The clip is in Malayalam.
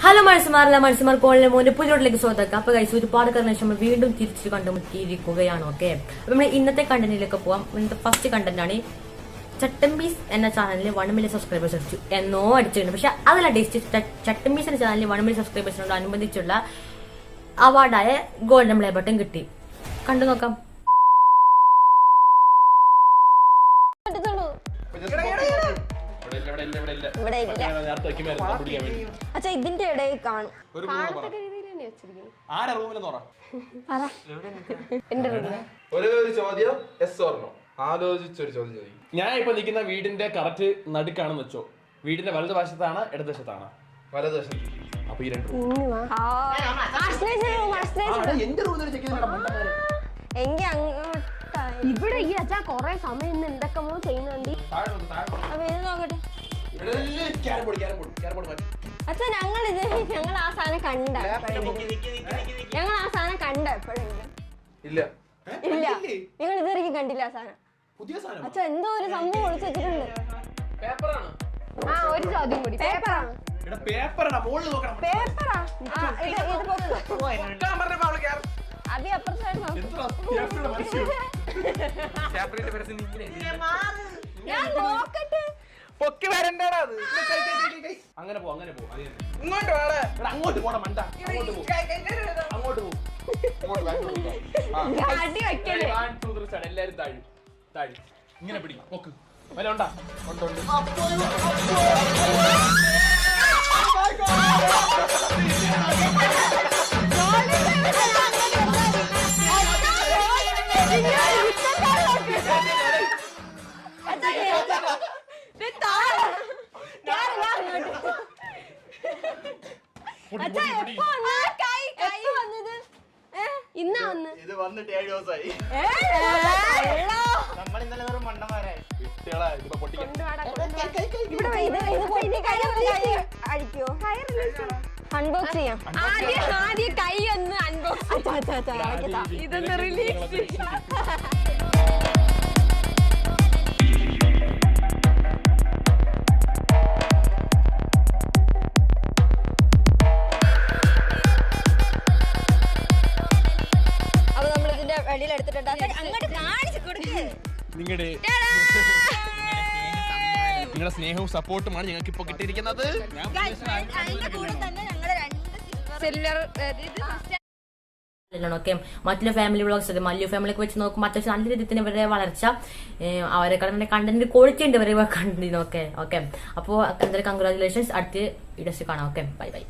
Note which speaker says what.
Speaker 1: ഹലോ മനസ്സുമാർ കോളിലെ മോന്റെ പുതിയോട്ടിലേക്ക് സ്വാഗതം. അപ്പൊ ഗൈസ് ഒരുപാട് കാരണ നമ്മൾ വീണ്ടും തിരിച്ചു കണ്ടുമുട്ടിയിരിക്കുകയാണ്. ഓക്കെ, അപ്പൊ നമ്മൾ ഇന്നത്തെ കണ്ടന്റിലേക്ക് പോവാം. ഇന്നത്തെ ഫസ്റ്റ് കണ്ടന്റ് ആണ് ചട്ടമ്പീസ് എന്ന ചാനലിൽ 1 മില്യൺ സബ്സ്ക്രൈബേഴ്സ് അടിച്ചു എന്നോ അടിച്ചിട്ടുണ്ട്. പക്ഷെ അതല്ല ടേസ്റ്റ്. ചട്ടമ്പീസ് എന്ന ചാനലിൽ 1 മില്യൺ സബ്സ്ക്രൈബേഴ്സിനോട് അനുബന്ധിച്ചുള്ള അവാർഡായ ഗോൾഡൻ പ്ലേ ബട്ടൺ കിട്ടി. കണ്ടു നോക്കാം.
Speaker 2: ഇതിന്റെ ഇടയിൽ കാണും.
Speaker 3: ഞാൻ ഇപ്പൊ നിൽക്കുന്ന വീടിന്റെ കറക്റ്റ് നടുക്കാണെന്ന് വെച്ചോ. വീടിന്റെ വലതു വശത്താണ് ഇടതുവശത്താണ്? വലതുവശം. അപ്പൊ ഈ രണ്ട്
Speaker 2: ഇവിടെ ഈ അച്ഛാ കൊറേ സമയം എന്തൊക്കെ ചെയ്യുന്നുണ്ട്. അച്ഛാ ഞങ്ങൾ ആ സാധനം കണ്ട എപ്പോഴെങ്കിലും?
Speaker 3: ഇല്ല,
Speaker 2: നിങ്ങൾ ഇതുവരെയും കണ്ടില്ല ആ സാധനം. അച്ഛാ എന്തോ ഒരു സംഭവം ഒളിച്ചു വെച്ചിട്ടുണ്ട്. ഒരു ചോദ്യം കൂടി. പേപ്പറാണ്. അത് അപ്പുറത്തായിരുന്നു. ഞാൻ നോക്കട്ടെ.
Speaker 3: അങ്ങനെ പോ. അങ്ങോട്ട് പോടാ മണ്ട. അങ്ങോട്ട് പോ. എല്ലാരും താഴി ഇങ്ങനെ പിടി. നോക്ക് വല്ല ഉണ്ടാ.
Speaker 4: ഇത് വന്നിട്ട് 7 ദിവസമായി.
Speaker 2: അൺബോക്സ് ചെയ്യാം. ആദ്യം കൈ ഒന്ന് അൺബോക്സ് ഇതൊന്ന് റിലീസ്.
Speaker 3: നിങ്ങളുടെ സ്നേഹവും സപ്പോർട്ടുമാണ് ഞങ്ങൾക്ക് ഇപ്പൊ കിട്ടിയിരിക്കുന്നത്.
Speaker 1: ഓക്കെ, മറ്റുള്ള ഫാമിലി വ്ളോഗ്സ് മല്ലു ഫാമിലിയൊക്കെ വെച്ച് നോക്കുമ്പോൾ അത്യാവശ്യം നല്ല രീതിയിൽ ഇവരുടെ വളർച്ച, അവരെ കണ്ടന്റ് ക്വാളിറ്റി ഉണ്ട് ഇവരെ കണ്ടിരുന്നു. ഓക്കെ, അപ്പോൾ എന്തായാലും കൺഗ്രാജുലേഷൻസ്. അടുത്ത വീഡിയോസ് കാണാം. Okay, by.